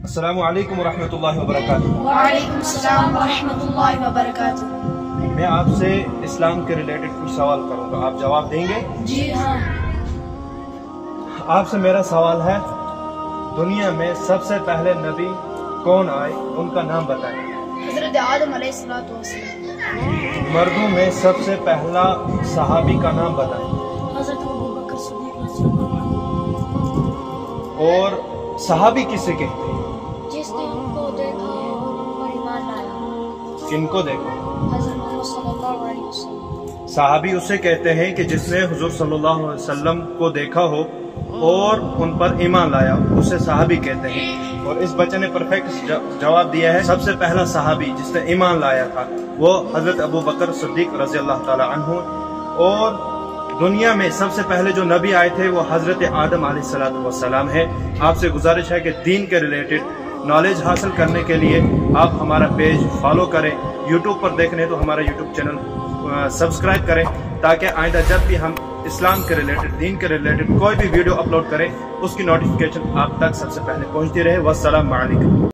अस्सलामु अलैकुम वरहमतुल्लाहि वबरकातुहू। वालेकुम अस्सलाम वरहमतुल्लाहि वबरकातुहू। मैं आपसे इस्लाम के रिलेटेड कुछ सवाल करूंगा, आप जवाब देंगे? जी हाँ। आपसे मेरा सवाल है, दुनिया में सबसे पहले नबी कौन आए, उनका नाम बताएं। हज़रत आदम अलैहिस्सलातु वस्सलाम। मर्दों में सबसे पहला सहाबी का नाम बताएं। हज़रत अबू बकर सिद्दीक़ रज़ियल्लाहु अन्हु। और सहाबी किसे कहते हैं? जिसने उनको देखा और उन पर ईमान लाया। किनको देखो? हज़रत मोहम्मद सल्लल्लाहु अलैहि वसल्लम। सहाबी उसे कहते हैं कि जिसने हुजूर सल्लल्लाहु अलैहि वसल्लम को देखा हो और उन पर ईमान लाया, उसे सहाबी कहते हैं। और इस बच्चे ने परफेक्ट जवाब दिया है। सबसे पहला सहाबी जिसने ईमान लाया था वो हजरत अबू बकर सिद्दीक़ रज़ियल्लाहु ताला अन्हु। और दुनिया में सबसे पहले जो नबी आए थे वो हजरत आदम अलैहिस्सलातु वस्सलाम है। आपसे गुजारिश है कि दीन के रिलेटेड नॉलेज हासिल करने के लिए आप हमारा पेज फॉलो करें। यूट्यूब पर देख रहे हैं तो हमारा यूट्यूब चैनल सब्सक्राइब करें, ताकि आइंदा जब भी हम इस्लाम के रिलेटेड, दीन के रिलेटेड कोई भी वीडियो अपलोड करें उसकी नोटिफिकेशन आप तक सबसे पहले पहुंचती रहे। वस्सलाम अलैकुम।